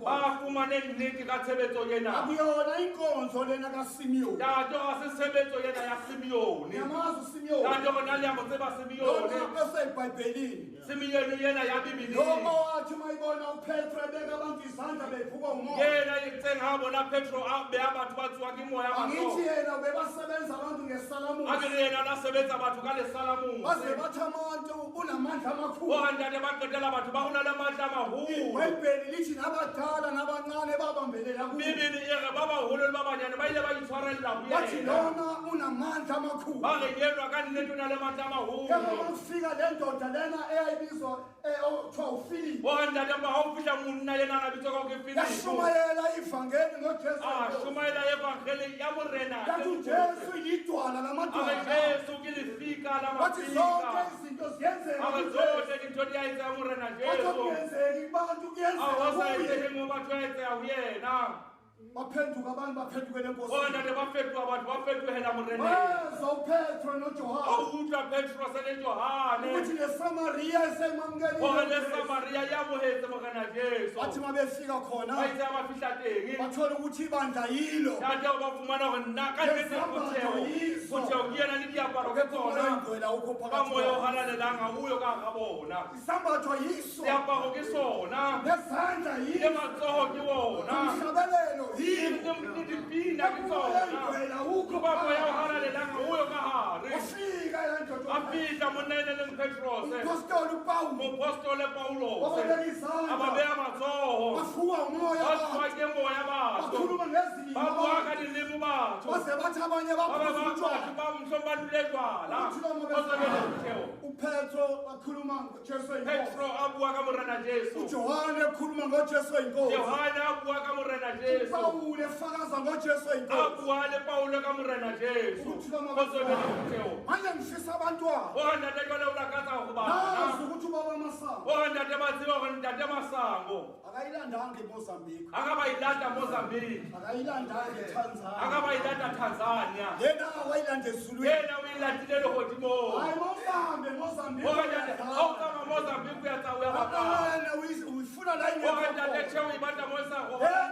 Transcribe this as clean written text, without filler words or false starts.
bafumane nnete ka tshebetso ena akuyona inkonzo lena kaSimiyoni tato ga se tshebetso ena ya Simeone yamazi uSimiyoni tato gona le ya mo tseba Simeone yona esebhayibhelini Simeone yena ya Bibele lokho wathi mayibona uPetro ebeka abantu izandla bephuka umoya yena itseng ha bona Petro a beha batho ba tswa ke moya wa angithi yena bebasebenza abantu ngesalamusi akere yena la sebetsa batho ka lesalamusi baze bathi abantu unamandla amakhulu ntate ba qetela batho ba hona le matla maholo iBhayibheli lithi nabadala nabancane babambelela kuye Bibele e re ba baholo le ba banyane ba ile ba itshwarella ho bathi yena lona unamandla amakhulu ba re yenwa ka nnete o na le matla maholo kufika le ndoda lena eyayibizwa okuthiwa uFilipi ntate ba ha o fihla monna yena a bitswa ka ke Filipo yashumayela ivangeli ngoJesu shumaela evangeli ya morena yathi uJesu yidwala a re lamadwala Jesu ke lefika la bathi zonke mafika izinto ziyenzeka a re zohle dintho di a etseya morena Jesu kuyenzeki bantu a ho sa kuyenzeka etsege mo batho a etseya ho yena baphenduka abantu baphendukele ntate enkosini ba fetoha batho ba fetohela moreneng weza uPetro a noJohane utlwa Petro se le Johane ukuthi leSamariya hore le esemamkelile Samaria ya mohetse morena Jesu bathi mabefika khona ba itse ba fihla teng bathola ukuthi ibandla yilo ntate ba fumana hore nna ka nnete kgotheo ke yena le diaparo ke tsona engcwele awukho ka phakathi moya o kwabo. halalelang ha uyo ka ga bona isambathwa yiso diaparo ke sona nezandla le yiso matsogo ke bona umhlabelelo yilo le dipina ke tsona engcwele awukho ba moya o phakathi. halalelang ha uyo ka gare wafika a yandoda fihla monna ene leng Petrose umpostoli uPawulo mopostole Paulose wababeka a ba izandla beha matsogo bafuwa umoya ba wakhe. tshwa ke moya batho bakhuluma ngezilimi ba bua ka dilemo batho baze bathi abanye ba ba baphuza batho utshwala ba mohlomong ba dule jwala o tsebele ditheo uPetro akhuluma ngoJesu eyinkosi Petro a bua ka morena Jesu uJohane akhuluma ngoJesu eyinkosi Yohane a bua ka morena Jesu Pawulo efakaza ngoJesu a eyinkosi bua le Paulo ka morena Jesu o tsebele ditheo manje ngifisa abantwana o ntate jwale o lakatsa go bana nazi ukuthi ubaba masango o ntate ba tseba gore ntate Masango akayilandanga eMozambique a ka ba ilata Mozambique akayilandanga a eTanzania ka ba ilata Tanzania yena wayilanda ezulwini yena o ilatile legodimong hayi mawuhambe eMozambique o ntate ha o tsama Mozambique o ya tsa o ya bapala uyifuna la o ntate ingekho tšhe o e batla mo Isago hey